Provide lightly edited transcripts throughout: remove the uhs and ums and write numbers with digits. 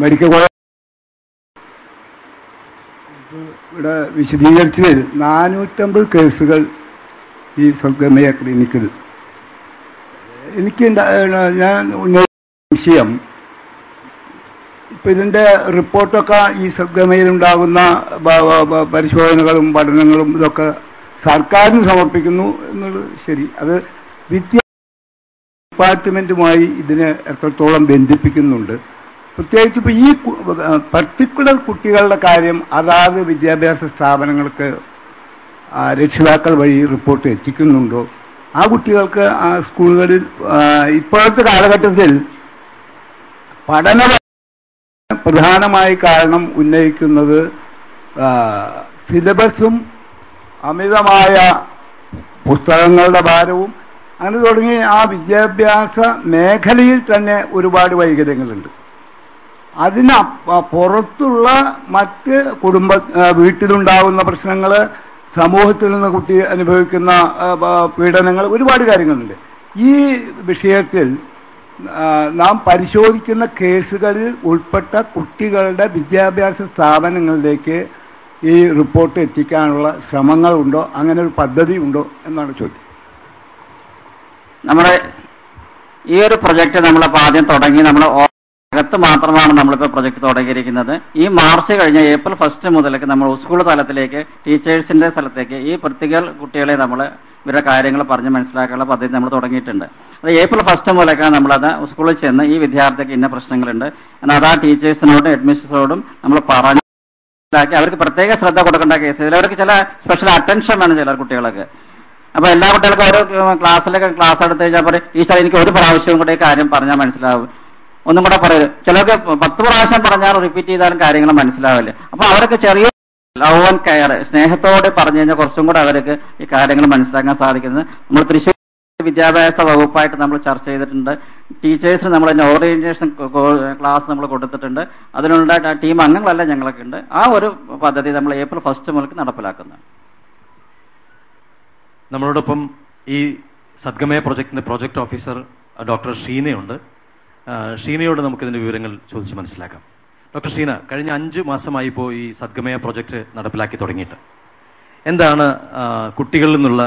Medical college ഇവിടെ വിശദീകരിച്ചതിൽ 450 കേസുകൾ ഈ സദ്ഗമയ ക്ലിനിക്കിൽ ഞാൻ ഉന്നയിച്ച വിഷയം, ഇപ്പം ഇതിൻ്റെ റിപ്പോർട്ടൊക്കെ ഈ സദ്ഗമയിലുണ്ടാകുന്ന പരിശോധനകളും പഠനങ്ങളും ഇതൊക്കെ സർക്കാരിന് സമർപ്പിക്കുന്നു എന്നുള്ളത് ശരി. അത് ഡിപ്പാർട്ട്മെൻറ്റുമായി ഇതിനെ എത്രത്തോളം ബന്ധിപ്പിക്കുന്നുണ്ട്? പ്രത്യേകിച്ച് ഇപ്പോൾ ഈ പർട്ടിക്കുലർ കുട്ടികളുടെ കാര്യം അതാത് വിദ്യാഭ്യാസ സ്ഥാപനങ്ങൾക്ക് രക്ഷിതാക്കൾ വഴി റിപ്പോർട്ട് എത്തിക്കുന്നുണ്ടോ? ആ കുട്ടികൾക്ക് ആ സ്കൂളുകളിൽ ഇപ്പോഴത്തെ കാലഘട്ടത്തിൽ പഠന പ്രധാനമായി കാരണം ഉന്നയിക്കുന്നത് സിലബസും അമിതമായ പുസ്തകങ്ങളുടെ ഭാരവും അങ്ങനെ തുടങ്ങി ആ വിദ്യാഭ്യാസ മേഖലയിൽ തന്നെ ഒരുപാട് വൈകല്യങ്ങളുണ്ട്. അതിന് പുറത്തുള്ള മറ്റ് വീട്ടിലുണ്ടാകുന്ന പ്രശ്നങ്ങൾ, സമൂഹത്തിൽ നിന്ന് കുട്ടി അനുഭവിക്കുന്ന പീഡനങ്ങൾ, ഒരുപാട് കാര്യങ്ങളുണ്ട്. ഈ വിഷയത്തിൽ നാം പരിശോധിക്കുന്ന കേസുകളിൽ ഉൾപ്പെട്ട കുട്ടികളുടെ വിദ്യാഭ്യാസ സ്ഥാപനങ്ങളിലേക്ക് ഈ റിപ്പോർട്ട് എത്തിക്കാനുള്ള ശ്രമങ്ങളുണ്ടോ, അങ്ങനെ ഒരു പദ്ധതി ഉണ്ടോ എന്നാണ് ചോദ്യം. നമ്മുടെ ഈ ഒരു പ്രൊജക്റ്റ് നമ്മളിപ്പോൾ ആദ്യം തുടങ്ങി നമ്മൾ അകത്ത് മാത്രമാണ് നമ്മളിപ്പോൾ പ്രൊജക്ട് തുടങ്ങിയിരിക്കുന്നത്. ഈ മാർച്ച് കഴിഞ്ഞ ഏപ്രിൽ 1 മുതലേക്ക് നമ്മൾ സ്കൂൾ തലത്തിലേക്ക് ടീച്ചേഴ്സിൻ്റെ സ്ഥലത്തേക്ക് ഈ പ്രത്യേക കുട്ടികളെ നമ്മൾ ഇവരുടെ കാര്യങ്ങൾ പറഞ്ഞ് മനസ്സിലാക്കാനുള്ള പദ്ധതി നമ്മൾ തുടങ്ങിയിട്ടുണ്ട്. അത് ഏപ്രിൽ 1 മുതലേക്കാണ് നമ്മളത് സ്കൂളിൽ ചെന്ന് ഈ വിദ്യാർത്ഥിക്ക് ഇന്ന പ്രശ്നങ്ങളുണ്ട് എന്നാൽ അത് ആ ടീച്ചേഴ്സിനോടും അഡ്മിനിസ്ട്രേറ്ററോടും നമ്മൾ പറഞ്ഞ് മനസ്സിലാക്കി അവർക്ക് പ്രത്യേക ശ്രദ്ധ കൊടുക്കേണ്ട കേസ്. ചിലവർക്ക് ചില സ്പെഷ്യൽ അറ്റൻഷൻ വേണം ചില കുട്ടികൾക്ക്. അപ്പോൾ എല്ലാ കുട്ടികൾക്കും ഓരോ ക്ലാസ്സിലൊക്കെ ക്ലാസ് എടുത്ത് കഴിഞ്ഞാൽ പറയും ടീച്ചർ എനിക്ക് ഒരു പ്രാവശ്യവും കൂടെ ഈ കാര്യം പറഞ്ഞാൽ മനസ്സിലാവും, ഒന്നും കൂടെ പറയരുത്. ചിലർക്ക് 10 പ്രാവശ്യം പറഞ്ഞാൽ റിപ്പീറ്റ് ചെയ്താലും കാര്യങ്ങൾ മനസ്സിലാവില്ല. അപ്പോൾ അവർക്ക് ചെറിയ ലവ് ആൻഡ് കെയർ സ്നേഹത്തോടെ പറഞ്ഞു കഴിഞ്ഞാൽ കുറച്ചും കൂടെ അവർക്ക് ഈ കാര്യങ്ങൾ മനസ്സിലാക്കാൻ സാധിക്കുന്നത്. നമ്മൾ തൃശ്ശൂർ വിദ്യാഭ്യാസ വകുപ്പായിട്ട് നമ്മൾ ചർച്ച ചെയ്തിട്ടുണ്ട്. ടീച്ചേഴ്സിന് നമ്മൾ അതിൻ്റെ ഓറിയന്റേഷൻ ക്ലാസ് നമ്മൾ കൊടുത്തിട്ടുണ്ട്. അതിനുള്ള ടീം അംഗങ്ങളെല്ലാം ഞങ്ങളൊക്കെ ഉണ്ട്. ആ ഒരു പദ്ധതി നമ്മൾ ഏപ്രിൽ 1 മുതൽ നടപ്പിലാക്കുന്നതാണ്. നമ്മളോടൊപ്പം ഈ സദ്ഗമയ പ്രൊജക്ടിൻ്റെ പ്രൊജക്ട് ഓഫീസർ ഡോക്ടർ ഷീനയുണ്ട്. ഷീനയോട് നമുക്കിതിൻ്റെ വിവരങ്ങൾ ചോദിച്ച് മനസ്സിലാക്കാം. ഡോക്ടർ ഷീന, കഴിഞ്ഞ 5 മാസമായി ഇപ്പോൾ ഈ സദ്ഗമയ പ്രൊജക്റ്റ് നടപ്പിലാക്കി തുടങ്ങിയിട്ട് എന്താണ് കുട്ടികളിൽ നിന്നുള്ള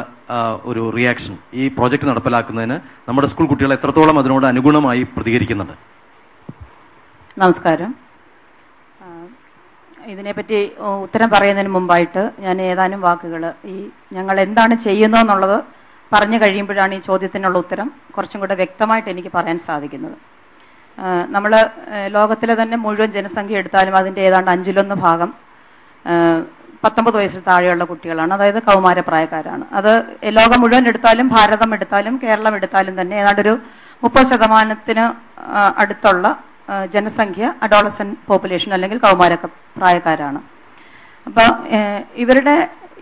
ഒരു റിയാക്ഷൻ? ഈ പ്രോജക്റ്റ് നടപ്പിലാക്കുന്നതിന് നമ്മുടെ സ്കൂൾ കുട്ടികൾ എത്രത്തോളം അതിനോട് അനുഗുണമായി പ്രതികരിക്കുന്നുണ്ട്? നമസ്കാരം. ഇതിനെപ്പറ്റി ഉത്തരം പറയുന്നതിന് മുമ്പായിട്ട് ഞാൻ ഏതാനും വാക്കുകൾ ഞങ്ങൾ എന്താണ് ചെയ്യുന്നതെന്നുള്ളത് പറഞ്ഞു കഴിയുമ്പോഴാണ് ഈ ചോദ്യത്തിനുള്ള ഉത്തരം കുറച്ചും കൂടെ വ്യക്തമായിട്ട് എനിക്ക് പറയാൻ സാധിക്കുന്നത്. നമ്മൾ ലോകത്തിലെ തന്നെ മുഴുവൻ ജനസംഖ്യ എടുത്താലും അതിൻ്റെ ഏതാണ്ട് 1/5 ഭാഗം 19 വയസ്സിൽ താഴെയുള്ള കുട്ടികളാണ്, അതായത് കൗമാരപ്രായക്കാരാണ്. അത് ലോകം മുഴുവൻ എടുത്താലും ഭാരതം എടുത്താലും കേരളം എടുത്താലും തന്നെ ഏതാണ്ട് ഒരു 30% അടുത്തുള്ള ജനസംഖ്യ അഡോളസെന്റ് പോപ്പുലേഷൻ അല്ലെങ്കിൽ കൗമാരപ്രായക്കാരാണ്. അപ്പം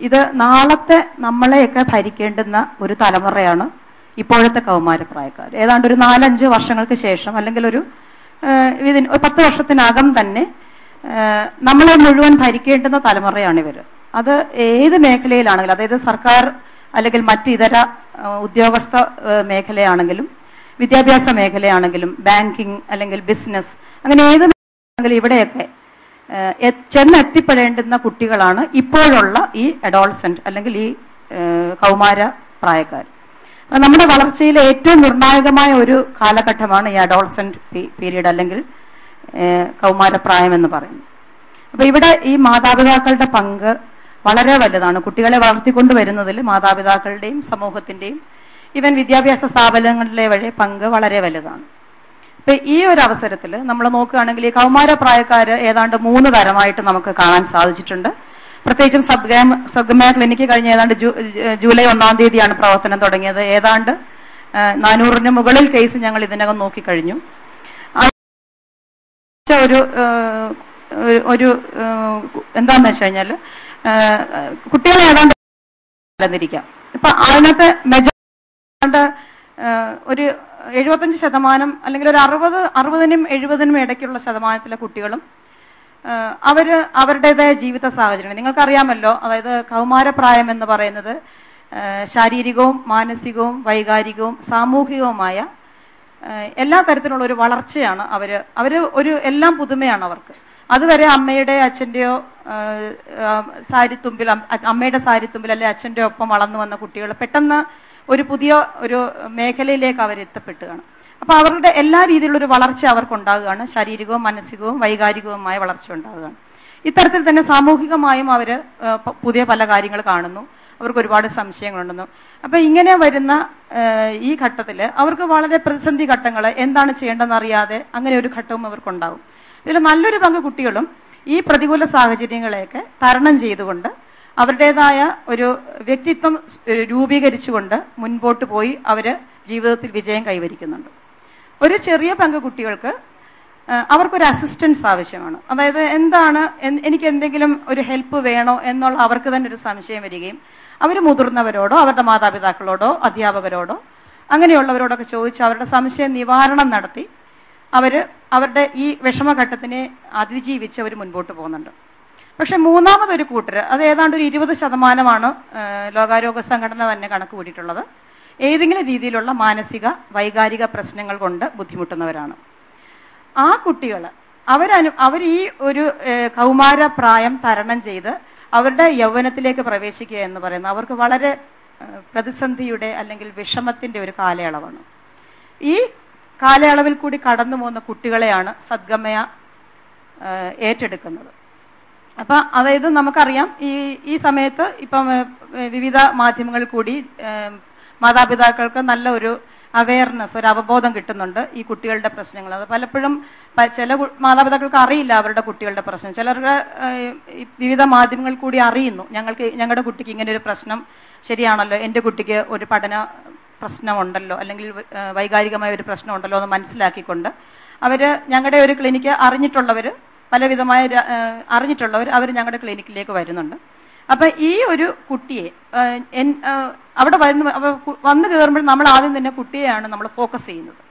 ഇത് നാളത്തെ നമ്മളെയൊക്കെ ഭരിക്കേണ്ടുന്ന ഒരു തലമുറയാണ് ഇപ്പോഴത്തെ കൗമാരപ്രായക്കാർ. ഏതാണ്ട് ഒരു 4-5 വർഷങ്ങൾക്ക് ശേഷം അല്ലെങ്കിൽ ഒരു 10 വർഷത്തിനകം തന്നെ നമ്മളെ മുഴുവൻ ഭരിക്കേണ്ടുന്ന തലമുറയാണ് ഇവർ. അത് ഏത് മേഖലയിലാണെങ്കിലും, അതായത് സർക്കാർ അല്ലെങ്കിൽ മറ്റിതര ഉദ്യോഗസ്ഥ മേഖലയാണെങ്കിലും വിദ്യാഭ്യാസ മേഖലയാണെങ്കിലും ബാങ്കിങ് അല്ലെങ്കിൽ ബിസിനസ്, അങ്ങനെ ഏത് മേഖലയാണെങ്കിലും ഇവിടെയൊക്കെ ചെന്നെത്തിപ്പെടേണ്ടുന്ന കുട്ടികളാണ് ഇപ്പോഴുള്ള ഈ അഡോളസെന്റ് അല്ലെങ്കിൽ ഈ കൗമാര പ്രായക്കാർ. നമ്മുടെ വളർച്ചയിലെ ഏറ്റവും നിർണായകമായ ഒരു കാലഘട്ടമാണ് ഈ അഡോളസെന്റ് പീരീഡ് അല്ലെങ്കിൽ കൗമാരപ്രായം എന്ന് പറയുന്നത്. അപ്പൊ ഇവിടെ ഈ മാതാപിതാക്കളുടെ പങ്ക് വളരെ വലുതാണ്. കുട്ടികളെ വളർത്തിക്കൊണ്ടുവരുന്നതിൽ മാതാപിതാക്കളുടെയും സമൂഹത്തിന്റെയും ഈവൻ വിദ്യാഭ്യാസ സ്ഥാപനങ്ങളിലെ വഴി പങ്ക് വളരെ വലുതാണ്. അപ്പൊ ഈ ഒരു അവസരത്തിൽ നമ്മൾ നോക്കുകയാണെങ്കിൽ ഈ കൗമാരപ്രായക്കാര് ഏതാണ്ട് 3 തരമായിട്ട് നമുക്ക് കാണാൻ സാധിച്ചിട്ടുണ്ട്. പ്രത്യേകിച്ചും സദ്ഗമയ ക്ലിനിക്ക് കഴിഞ്ഞ ഏതാണ്ട് ജൂലൈ 1-ാം തീയതിയാണ് പ്രവർത്തനം തുടങ്ങിയത്. ഏതാണ്ട് 400-ന് മുകളിൽ കേസ് ഞങ്ങൾ ഇതിനകം നോക്കിക്കഴിഞ്ഞു. ഒരു എന്താന്ന് വെച്ച് കഴിഞ്ഞാൽ കുട്ടികളെ ഏതാണ്ട് തരംതിരിക്കാം. ഇപ്പൊ അതിനകത്ത് ഒരു 75% അല്ലെങ്കിൽ ഒരു 60-നും 70-നും ഇടയ്ക്കുള്ള ശതമാനത്തിലെ കുട്ടികളും അവരുടേതായ ജീവിത സാഹചര്യം നിങ്ങൾക്കറിയാമല്ലോ. അതായത് കൗമാരപ്രായം എന്ന് പറയുന്നത് ശാരീരികവും മാനസികവും വൈകാരികവും സാമൂഹികവുമായ എല്ലാ തരത്തിലുള്ള ഒരു വളർച്ചയാണ് അവർ ഒരു എല്ലാം പുതുമയാണ് അവർക്ക്. അതുവരെ അമ്മയുടെ അച്ഛൻ്റെയോ സാരിത്തുമ്പിൽ, അമ്മയുടെ സാരിത്തുമ്പിൽ അല്ലെ അച്ഛൻ്റെ ഒപ്പം വളർന്നു വന്ന കുട്ടികൾ പെട്ടെന്ന് ഒരു പുതിയ ഒരു മേഖലയിലേക്ക് അവരെത്തപ്പെട്ടുകയാണ്. അപ്പോൾ അവരുടെ എല്ലാ രീതിയിലുള്ളൊരു വളർച്ച അവർക്കുണ്ടാകുകയാണ്. ശാരീരികവും മാനസികവും വൈകാരികവുമായ വളർച്ച ഉണ്ടാകുകയാണ്. ഇത്തരത്തിൽ തന്നെ സാമൂഹികമായും അവർ പുതിയ പല കാര്യങ്ങൾ കാണുന്നു. അവർക്ക് ഒരുപാട് സംശയങ്ങളുണ്ടെന്നും. അപ്പം ഇങ്ങനെ വരുന്ന ഈ ഘട്ടത്തിൽ അവർക്ക് വളരെ പ്രതിസന്ധി ഘട്ടങ്ങൾ എന്താണ് ചെയ്യേണ്ടതെന്ന് അറിയാതെ അങ്ങനെ ഒരു ഘട്ടവും അവർക്കുണ്ടാകും. ഇതിൽ നല്ലൊരു പങ്ക് കുട്ടികളും ഈ പ്രതികൂല സാഹചര്യങ്ങളെയൊക്കെ തരണം ചെയ്തുകൊണ്ട് അവരുടേതായ ഒരു വ്യക്തിത്വം രൂപീകരിച്ചുകൊണ്ട് മുൻപോട്ട് പോയി അവർ ജീവിതത്തിൽ വിജയം കൈവരിക്കുന്നുണ്ട്. ഒരു ചെറിയ പങ്ക് കുട്ടികൾക്ക് അവർക്കൊരു അസിസ്റ്റൻസ് ആവശ്യമാണ്. അതായത് എന്താണ്, എനിക്ക് എന്തെങ്കിലും ഒരു ഹെൽപ്പ് വേണോ എന്നുള്ള അവർക്ക് തന്നെ ഒരു സംശയം വരികയും അവർ മുതിർന്നവരോടോ അവരുടെ മാതാപിതാക്കളോടോ അധ്യാപകരോടോ അങ്ങനെയുള്ളവരോടൊക്കെ ചോദിച്ച് അവരുടെ സംശയ നിവാരണം നടത്തി അവരുടെ ഈ വിഷമഘട്ടത്തിനെ അതിജീവിച്ച് അവർ മുൻപോട്ട് പോകുന്നുണ്ട്. പക്ഷെ മൂന്നാമതൊരു കൂട്ടർ, അത് ഏതാണ്ട് ഒരു 20% ലോകാരോഗ്യ സംഘടന തന്നെ കണക്ക് കൂട്ടിയിട്ടുള്ളത്, ഏതെങ്കിലും രീതിയിലുള്ള മാനസിക വൈകാരിക പ്രശ്നങ്ങൾ കൊണ്ട് ബുദ്ധിമുട്ടുന്നവരാണ്. ആ കുട്ടികൾ അവർ ഈ ഒരു കൗമാര പ്രായം തരണം ചെയ്ത് അവരുടെ യൗവനത്തിലേക്ക് പ്രവേശിക്കുക എന്ന് പറയുന്നത് അവർക്ക് വളരെ പ്രതിസന്ധിയുടെ അല്ലെങ്കിൽ വിഷമത്തിൻ്റെ ഒരു കാലയളവാണ്. ഈ കാലയളവിൽ കൂടി കടന്നു പോകുന്ന കുട്ടികളെയാണ് സദ്ഗമയ ഏറ്റെടുക്കുന്നത്. അപ്പം അതായത് നമുക്കറിയാം ഈ സമയത്ത് ഇപ്പം വിവിധ മാധ്യമങ്ങളിൽ കൂടി മാതാപിതാക്കൾക്ക് നല്ല ഒരു അവയർനെസ്, ഒരു അവബോധം കിട്ടുന്നുണ്ട് ഈ കുട്ടികളുടെ പ്രശ്നങ്ങൾ. അത് പലപ്പോഴും ചില മാതാപിതാക്കൾക്ക് അറിയില്ല അവരുടെ കുട്ടികളുടെ പ്രശ്നം. ചിലർക്ക് വിവിധ മാധ്യമങ്ങളിൽ കൂടി അറിയുന്നു, ഞങ്ങളുടെ കുട്ടിക്ക് ഇങ്ങനെ ഒരു പ്രശ്നം ശരിയാണല്ലോ, എൻ്റെ കുട്ടിക്ക് ഒരു പഠന പ്രശ്നമുണ്ടല്ലോ അല്ലെങ്കിൽ വൈകാരികമായ ഒരു പ്രശ്നമുണ്ടല്ലോ എന്ന് മനസ്സിലാക്കിക്കൊണ്ട് ഞങ്ങളുടെ ഒരു ക്ലിനിക്ക് അറിഞ്ഞിട്ടുള്ളവർ പലവിധമായ അറിഞ്ഞിട്ടുള്ളവർ ഞങ്ങളുടെ ക്ലിനിക്കിലേക്ക് വരുന്നുണ്ട്. അപ്പം ഈ ഒരു കുട്ടിയെ അവിടെ വന്നു കയറുമ്പോൾ നമ്മൾ ആദ്യം തന്നെ കുട്ടിയെയാണ് നമ്മൾ ഫോക്കസ് ചെയ്യുന്നത്.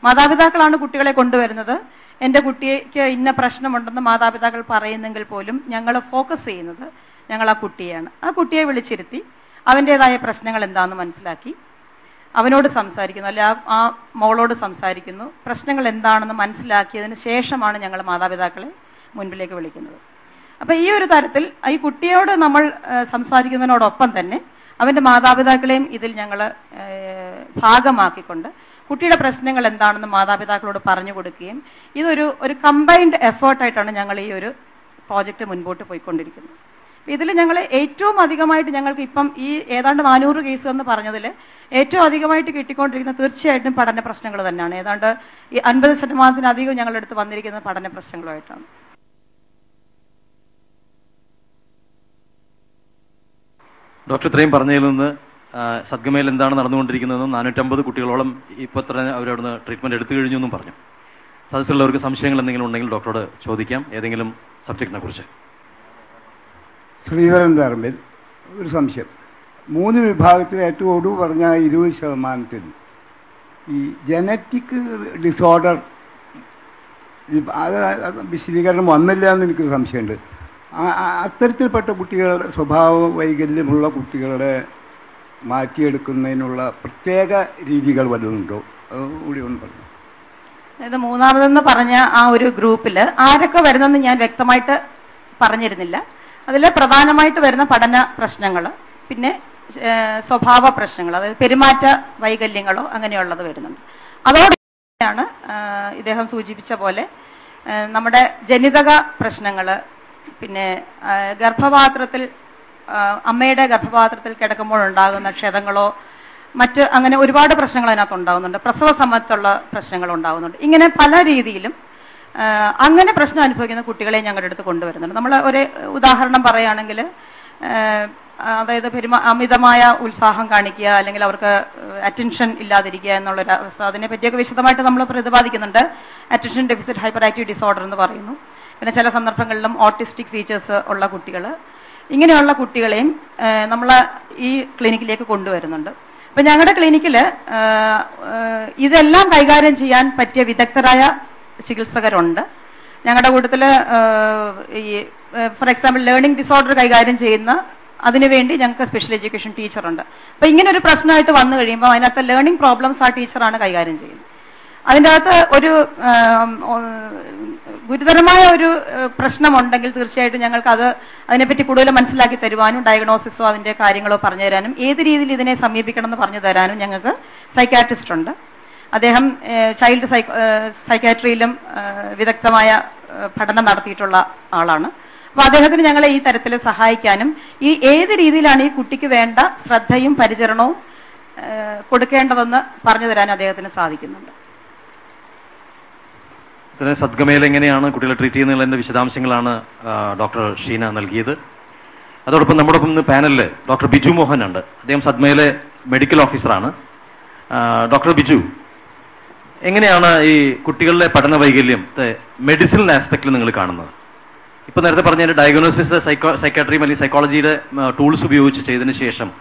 മാതാപിതാക്കളാണ് കുട്ടികളെ കൊണ്ടുവരുന്നത്. എൻ്റെ കുട്ടിക്ക് ഇന്ന പ്രശ്നമുണ്ടെന്ന് മാതാപിതാക്കൾ പറയുന്നെങ്കിൽ പോലും ഞങ്ങൾ ഫോക്കസ് ചെയ്യുന്നത് ഞങ്ങൾ ആ കുട്ടിയെയാണ്. ആ കുട്ടിയെ വിളിച്ചിരുത്തി അവൻ്റേതായ പ്രശ്നങ്ങൾ എന്താണെന്ന് മനസ്സിലാക്കി അവനോട് സംസാരിക്കുന്നു, അല്ലെ ആ മോളോട് സംസാരിക്കുന്നു. പ്രശ്നങ്ങൾ എന്താണെന്ന് മനസ്സിലാക്കിയതിന് ശേഷമാണ് ഞങ്ങൾ മാതാപിതാക്കളെ മുൻപിലേക്ക് വിളിക്കുന്നത്. അപ്പം ഈ ഒരു തരത്തിൽ ഈ കുട്ടിയോട് നമ്മൾ സംസാരിക്കുന്നതിനോടൊപ്പം തന്നെ അവൻ്റെ മാതാപിതാക്കളെയും ഇതിൽ ഞങ്ങൾ ഭാഗമാക്കിക്കൊണ്ട് കുട്ടിയുടെ പ്രശ്നങ്ങൾ എന്താണെന്ന് മാതാപിതാക്കളോട് പറഞ്ഞു കൊടുക്കുകയും ഒരു കമ്പൈൻഡ് എഫേർട്ടായിട്ടാണ് ഞങ്ങൾ ഈ ഒരു പ്രോജക്റ്റ് മുൻപോട്ട് പോയിക്കൊണ്ടിരിക്കുന്നത്. ഇതിൽ ഞങ്ങൾ ഏറ്റവും അധികമായിട്ട് ഞങ്ങൾക്ക് ഇപ്പം ഈ ഏതാണ്ട് 400 കേസ് എന്ന് പറഞ്ഞതിൽ ഏറ്റവും അധികമായിട്ട് കിട്ടിക്കൊണ്ടിരിക്കുന്ന തീർച്ചയായിട്ടും പഠന പ്രശ്നങ്ങൾ തന്നെയാണ്. ഏതാണ്ട് ഈ 50% ഞങ്ങളുടെ അടുത്ത് വന്നിരിക്കുന്നത് പഠന പ്രശ്നങ്ങളുമായിട്ടാണ്. ഡോക്ടർ ഇത്രയും പറഞ്ഞതിൽ നിന്ന് സദ്ഗമയിൽ എന്താണ് നടന്നുകൊണ്ടിരിക്കുന്നതെന്നും 450 കുട്ടികളോളം ഇപ്പോൾ എത്ര അവരവിടുന്ന് ട്രീറ്റ്മെൻറ്റ് എടുത്തു കഴിഞ്ഞു എന്നും പറഞ്ഞു. സദസ്സുള്ളവർക്ക് സംശയങ്ങൾ എന്തെങ്കിലും ഉണ്ടെങ്കിൽ ഡോക്ടറോട് ചോദിക്കാം, ഏതെങ്കിലും സബ്ജക്റ്റിനെ കുറിച്ച്. ശ്രീധരൻ പറമ്പിൽ ഒരു സംശയം. 3 വിഭാഗത്തിൽ ഏറ്റവും ഒടുവ് പറഞ്ഞ 20% ഈ ജനറ്റിക് ഡിസോർഡർ അത് വിശദീകരണം വന്നില്ല എന്ന് എനിക്ക് സംശയമുണ്ട്. അത്തരത്തിൽപ്പെട്ട കുട്ടികളുടെ സ്വഭാവ വൈകല്യമുള്ള കുട്ടികളെ മാറ്റിയെടുക്കുന്നതിനുള്ള പ്രത്യേക രീതികൾ വല്ലതുണ്ടോ? കൂടി ഒന്ന് പറഞ്ഞു. അതായത് മൂന്നാമതെന്ന് പറഞ്ഞ ആ ഒരു ഗ്രൂപ്പിൽ ആരൊക്കെ വരുന്നെന്ന് ഞാൻ വ്യക്തമായിട്ട് പറഞ്ഞിരുന്നില്ല. അതിൽ പ്രധാനമായിട്ട് വരുന്ന പഠന പ്രശ്നങ്ങൾ, പിന്നെ സ്വഭാവ പ്രശ്നങ്ങൾ, അതായത് പെരുമാറ്റ വൈകല്യങ്ങളോ അങ്ങനെയുള്ളത് വരുന്നുണ്ട്. അതോടെയാണ് ഇദ്ദേഹം സൂചിപ്പിച്ച പോലെ നമ്മുടെ ജനിതക പ്രശ്നങ്ങൾ, പിന്നെ അമ്മയുടെ ഗർഭപാത്രത്തിൽ കിടക്കുമ്പോഴുണ്ടാകുന്ന ക്ഷതങ്ങളോ മറ്റ് അങ്ങനെ ഒരുപാട് പ്രശ്നങ്ങൾ അതിനകത്ത് ഉണ്ടാകുന്നുണ്ട്. പ്രസവ സമയത്തുള്ള പ്രശ്നങ്ങൾ ഉണ്ടാകുന്നുണ്ട്. ഇങ്ങനെ പല രീതിയിലും അങ്ങനെ പ്രശ്നം അനുഭവിക്കുന്ന കുട്ടികളെ ഞങ്ങളുടെ അടുത്ത് കൊണ്ടുവരുന്നുണ്ട്. നമ്മൾ ഒരു ഉദാഹരണം പറയുകയാണെങ്കിൽ, അതായത് അമിതമായ ഉത്സാഹം കാണിക്കുക, അല്ലെങ്കിൽ അവർക്ക് അറ്റൻഷൻ ഇല്ലാതിരിക്കുക എന്നുള്ളൊരു അവസ്ഥ, അതിനെ പറ്റിയൊക്കെ വിശദമായിട്ട് നമ്മൾ പ്രതിപാദിക്കുന്നുണ്ട്. Attention deficit hyperactive disorder എന്ന് പറയുന്നു. പിന്നെ ചില സന്ദർഭങ്ങളിലും ഓട്ടിസ്റ്റിക് ഫീച്ചേഴ്സ് ഉള്ള കുട്ടികൾ, ഇങ്ങനെയുള്ള കുട്ടികളെയും നമ്മൾ ഈ ക്ലിനിക്കിലേക്ക് കൊണ്ടുവരുന്നുണ്ട്. അപ്പം ഞങ്ങളുടെ ക്ലിനിക്കിൽ ഇതെല്ലാം കൈകാര്യം ചെയ്യാൻ പറ്റിയ വിദഗ്ധരായ ചികിത്സകരുണ്ട്. ഞങ്ങളുടെ കൂട്ടത്തിൽ ഈ ഫോർ എക്സാമ്പിൾ ലേണിംഗ് ഡിസോർഡർ കൈകാര്യം ചെയ്യുന്ന അതിനുവേണ്ടി ഞങ്ങൾക്ക് സ്പെഷ്യൽ എഡ്യൂക്കേഷൻ ടീച്ചറുണ്ട്. അപ്പോൾ ഇങ്ങനെ ഒരു പ്രശ്നമായിട്ട് വന്നു കഴിയുമ്പോൾ അതിനകത്ത് ലേണിംഗ് പ്രോബ്ലംസ് ആ ടീച്ചറാണ് കൈകാര്യം ചെയ്യുന്നത്. അതിൻ്റെ അകത്ത് ഒരു ഗുരുതരമായ ഒരു പ്രശ്നമുണ്ടെങ്കിൽ തീർച്ചയായിട്ടും ഞങ്ങൾക്ക് അതിനെപ്പറ്റി കൂടുതൽ മനസ്സിലാക്കി തരുവാനും ഡയഗ്നോസിസോ അതിൻ്റെ കാര്യങ്ങളോ പറഞ്ഞു തരാനും ഏത് രീതിയിൽ ഇതിനെ സമീപിക്കണം എന്ന് പറഞ്ഞു തരാനും ഞങ്ങൾക്ക് സൈക്കാട്രിസ്റ്റ് ഉണ്ട്. അദ്ദേഹം ചൈൽഡ് സൈക്കാട്രിയിലും വിദഗ്ധമായ പഠനം നടത്തിയിട്ടുള്ള ആളാണ്. അപ്പോൾ അദ്ദേഹത്തിന് ഞങ്ങളെ ഈ തരത്തിൽ സഹായിക്കാനും ഈ ഏത് രീതിയിലാണ് ഈ കുട്ടിക്ക് വേണ്ട ശ്രദ്ധയും പരിചരണവും കൊടുക്കേണ്ടതെന്ന് പറഞ്ഞു തരാനും അദ്ദേഹത്തിന് സാധിക്കുന്നുണ്ട്. സദ്ഗമയിൽ എങ്ങനെയാണ് കുട്ടികളെ ട്രീറ്റ് ചെയ്യുന്നതിൻ്റെ വിശദാംശങ്ങളാണ് ഡോക്ടർ ഷീന നൽകിയത്. അതോടൊപ്പം നമ്മോടൊപ്പം ഇന്ന് പാനലിൽ ഡോക്ടർ ബിജു മോഹൻ ഉണ്ട്. അദ്ദേഹം സദ്മയിലെ മെഡിക്കൽ ഓഫീസറാണ്. ഡോക്ടർ ബിജു, എങ്ങനെയാണ് ഈ കുട്ടികളുടെ പഠന വൈകല്യത്തെ മെഡിസിനൽ ആസ്പെക്റ്റിൽ നിങ്ങൾ കാണുന്നത്? ഇപ്പോൾ നേരത്തെ പറഞ്ഞ ഡയഗ്നോസിസ് സൈക്കാട്രിയും അല്ലെങ്കിൽ സൈക്കോളജിയുടെ ടൂൾസ് ഉപയോഗിച്ച് ചെയ്തതിന് ശേഷം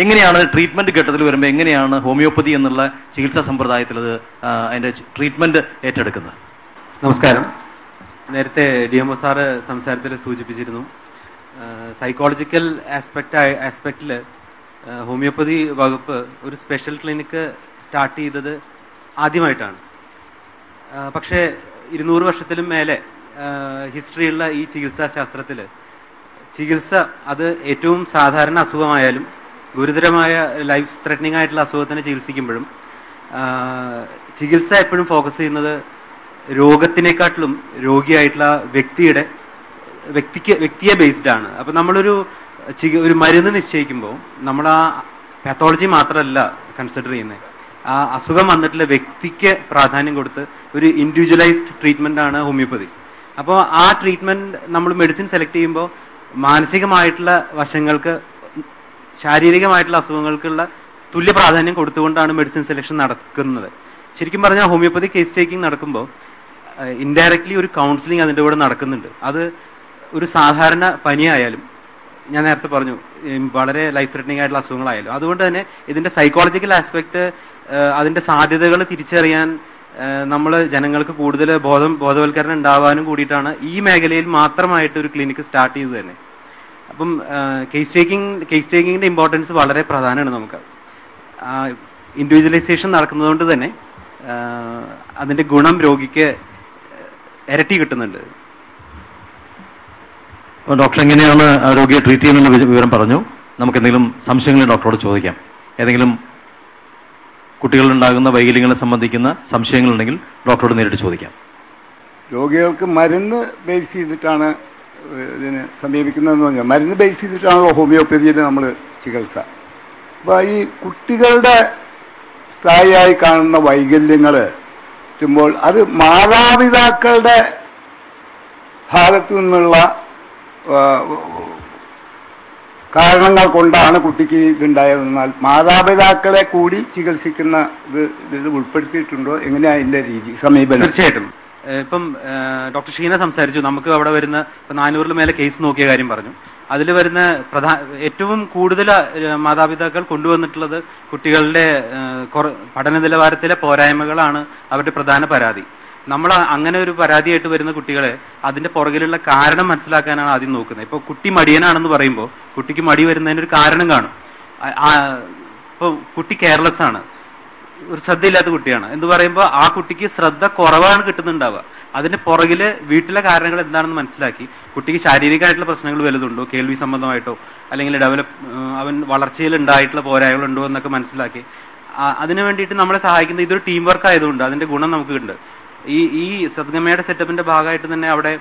എങ്ങനെയാണ് ട്രീറ്റ്മെന്റ് ഘട്ടത്തിൽ വരുമ്പോൾ എങ്ങനെയാണ് ഹോമിയോപ്പതി എന്നുള്ള ചികിത്സാ സമ്പ്രദായത്തിൽ അത് അതിൻ്റെ ട്രീറ്റ്മെന്റ് ഏറ്റെടുക്കുന്നത്? നമസ്കാരം. നേരത്തെ DMO സാറ് സംസാരത്തിൽ സൂചിപ്പിച്ചിരുന്നു, സൈക്കോളജിക്കൽ ആസ്പെക്റ്റിൽ ഹോമിയോപ്പതി വകുപ്പ് ഒരു സ്പെഷ്യൽ ക്ലിനിക്ക് സ്റ്റാർട്ട് ചെയ്തത് ആദ്യമായിട്ടാണ്. പക്ഷേ 200 വർഷത്തിലും മേലെ ഹിസ്റ്ററിയുള്ള ഈ ചികിത്സാ ശാസ്ത്രത്തിൽ ചികിത്സ അത് ഏറ്റവും സാധാരണ അസുഖമായാലും ഗുരുതരമായ ലൈഫ് ത്രെറ്റനിങ് ആയിട്ടുള്ള അസുഖത്തിനെ ചികിത്സിക്കുമ്പോഴും ചികിത്സ എപ്പോഴും ഫോക്കസ് ചെയ്യുന്നത് രോഗത്തിനെക്കാട്ടിലും രോഗിയായിട്ടുള്ള വ്യക്തിയെ ബേസ്ഡ് ആണ്. അപ്പം നമ്മളൊരു മരുന്ന് നിശ്ചയിക്കുമ്പോൾ നമ്മൾ ആ പാത്തോളജി മാത്രമല്ല കൺസിഡർ ചെയ്യുന്നത്, ആ അസുഖം വന്നിട്ടുള്ള വ്യക്തിക്ക് പ്രാധാന്യം കൊടുത്ത് ഒരു ഇൻഡിവിജ്വലൈസ്ഡ് ട്രീറ്റ്മെൻ്റ് ആണ് ഹോമിയോപ്പതി. അപ്പോൾ ആ ട്രീറ്റ്മെൻറ്റ് നമ്മൾ മെഡിസിൻ സെലക്ട് ചെയ്യുമ്പോൾ മാനസികമായിട്ടുള്ള വശങ്ങൾക്ക് ശാരീരികമായിട്ടുള്ള അസുഖങ്ങൾക്കുള്ള തുല്യ പ്രാധാന്യം കൊടുത്തുകൊണ്ടാണ് മെഡിസിൻ സെലക്ഷൻ നടക്കുന്നത്. ശരിക്കും പറഞ്ഞാൽ ഹോമിയോപ്പതി കേസ് ടേക്കിംഗ് നടക്കുമ്പോൾ ഇൻഡയറക്ട്ലി ഒരു കൗൺസിലിംഗ് അതിൻ്റെ കൂടെ നടക്കുന്നുണ്ട്. അത് ഒരു സാധാരണ പനിയായാലും, ഞാൻ നേരത്തെ പറഞ്ഞു വളരെ ലൈഫ് ത്രെറ്റനിങ് ആയിട്ടുള്ള അസുഖങ്ങളായാലും, അതുകൊണ്ട് തന്നെ ഇതിൻ്റെ സൈക്കോളജിക്കൽ ആസ്പെക്ട് അതിൻ്റെ സാധ്യതകൾ തിരിച്ചറിയാൻ നമ്മൾ ജനങ്ങൾക്ക് കൂടുതൽ ബോധവൽക്കരണം ഉണ്ടാവാനും കൂടിയിട്ടാണ് ഈ മേഖലയിൽ മാത്രമായിട്ട് ഒരു ക്ലിനിക്ക് സ്റ്റാർട്ട് ചെയ്തത് തന്നെ. അപ്പം കേസ് ടേക്കിങ്ങിൻ്റെ ഇമ്പോർട്ടൻസ് വളരെ പ്രധാനമാണ്. നമുക്ക് ഇൻഡിവിജ്വലൈസേഷൻ നടക്കുന്നതുകൊണ്ട് തന്നെ അതിൻ്റെ ഗുണം രോഗിക്ക് ഇരട്ടി കിട്ടുന്നുണ്ട്. ഡോക്ടർ എങ്ങനെയാണ് രോഗിയെ ട്രീറ്റ് ചെയ്യുന്ന വിവരം പറഞ്ഞു. നമുക്ക് എന്തെങ്കിലും സംശയങ്ങൾ ഡോക്ടറോട് ചോദിക്കാം. ഏതെങ്കിലും കുട്ടികളിലുണ്ടാകുന്ന വൈകല്യങ്ങളെ സംബന്ധിക്കുന്ന സംശയങ്ങളുണ്ടെങ്കിൽ ഡോക്ടറോട് നേരിട്ട് ചോദിക്കാം. രോഗികൾക്ക് മരുന്ന് ബേസ് ചെയ്തിട്ടാണ് ഇതിന് സമീപിക്കുന്നതെന്ന് പറഞ്ഞാൽ മരുന്ന് ബേസ് ചെയ്തിട്ടാണല്ലോ ഹോമിയോപ്പതിയിൽ നമ്മൾ ചികിത്സ. അപ്പോൾ ഈ കുട്ടികളുടെ സ്ഥായിയായി കാണുന്ന വൈകല്യങ്ങൾ വരുമ്പോൾ അത് മാതാപിതാക്കളുടെ ഭാഗത്തു നിന്നുള്ള കാരണങ്ങൾ കൊണ്ടാണ് കുട്ടിക്ക് ഇതുണ്ടായതെന്നാൽ മാതാപിതാക്കളെ കൂടി ചികിത്സിക്കുന്ന ഇതിൽ ഉൾപ്പെടുത്തിയിട്ടുണ്ടോ? എങ്ങനെയാണ് അതിൻ്റെ രീതി സമീപനം? തീർച്ചയായിട്ടും. ഇപ്പം ഡോക്ടർ ഷീന സംസാരിച്ചു, നമുക്ക് അവിടെ വരുന്ന ഇപ്പം 400 മേലെ കേസ് നോക്കിയ കാര്യം പറഞ്ഞു. അതിൽ വരുന്ന ഏറ്റവും കൂടുതൽ മാതാപിതാക്കൾ കൊണ്ടുവന്നിട്ടുള്ളത് കുട്ടികളുടെ പഠന നിലവാരത്തിലെ പോരായ്മകളാണ് അവരുടെ പ്രധാന പരാതി. നമ്മൾ അങ്ങനെ ഒരു പരാതിയായിട്ട് വരുന്ന കുട്ടികളെ അതിൻ്റെ പുറകിലുള്ള കാരണം മനസ്സിലാക്കാനാണ് ആദ്യം നോക്കുന്നത്. ഇപ്പോൾ കുട്ടി മടിയനാണെന്ന് പറയുമ്പോൾ കുട്ടിക്ക് മടി വരുന്നതിനൊരു കാരണം കാണും. ഇപ്പോൾ കുട്ടി കെയർലെസ് ആണ്, ഒരു ശ്രദ്ധയില്ലാത്ത കുട്ടിയാണ് എന്ന് പറയുമ്പോൾ ആ കുട്ടിക്ക് ശ്രദ്ധ കുറവാണ് കിട്ടുന്നുണ്ടാവുക. അതിന്റെ പുറകില് വീട്ടിലെ കാരണങ്ങൾ എന്താണെന്ന് മനസ്സിലാക്കി കുട്ടിക്ക് ശാരീരികമായിട്ടുള്ള പ്രശ്നങ്ങൾ വലുതുണ്ടോ, കേൾവി സംബന്ധമായിട്ടോ അല്ലെങ്കിൽ അവൻ വളർച്ചയിൽ ഉണ്ടായിട്ടുള്ള പോരായ്മകളുണ്ടോ എന്നൊക്കെ മനസ്സിലാക്കി അതിനു വേണ്ടിയിട്ട് നമ്മളെ സഹായിക്കുന്നത് ഇതൊരു ടീം വർക്ക് ആയതുകൊണ്ട് അതിന്റെ ഗുണം നമുക്ക് ഉണ്ട്. ഈ സദ്ഗമയുടെ സെറ്റപ്പിന്റെ ഭാഗമായിട്ട് തന്നെ അവിടെ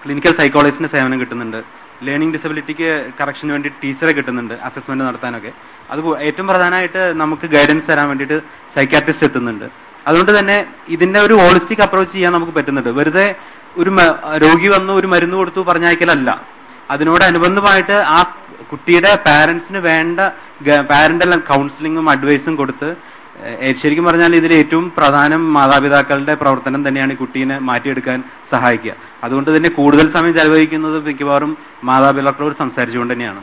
ക്ലിനിക്കൽ സൈക്കോളജിസ്റ്റിന്റെ സേവനം കിട്ടുന്നുണ്ട്. ലേണിംഗ് ഡിസബിലിറ്റിക്ക് കറക്ഷന് വേണ്ടി ടീച്ചറെ കിട്ടുന്നുണ്ട്, അസസ്മെന്റ് നടത്താനൊക്കെ. അത് ഏറ്റവും പ്രധാനമായിട്ട് നമുക്ക് ഗൈഡൻസ് തരാൻ വേണ്ടിയിട്ട് സൈക്കാട്രിസ്റ്റ് എത്തുന്നുണ്ട്. അതുകൊണ്ട് തന്നെ ഇതിന്റെ ഒരു ഹോളിസ്റ്റിക് അപ്രോച്ച് ചെയ്യാൻ നമുക്ക് പറ്റുന്നുണ്ട്. വെറുതെ ഒരു രോഗി വന്നു ഒരു മരുന്ന് കൊടുത്തു പറഞ്ഞയക്കലല്ല, അതിനോടനുബന്ധമായിട്ട് ആ കുട്ടിയുടെ പാരന്റ്സിന് വേണ്ട പാരന്റൽ കൗൺസിലിങ്ങും അഡ്വൈസും കൊടുത്ത് ശരിക്കും പറഞ്ഞാൽ ഇതിൽ ഏറ്റവും പ്രധാനം മാതാപിതാക്കളുടെ പ്രവർത്തനം തന്നെയാണ് ഈ കുട്ടീനെ മാറ്റിയെടുക്കാൻ സഹായിക്കുക. അതുകൊണ്ട് തന്നെ കൂടുതൽ സമയം ചെലവഴിക്കുന്നത് മിക്കവാറും മാതാപിതാക്കളോട് സംസാരിച്ചുകൊണ്ട് തന്നെയാണ്.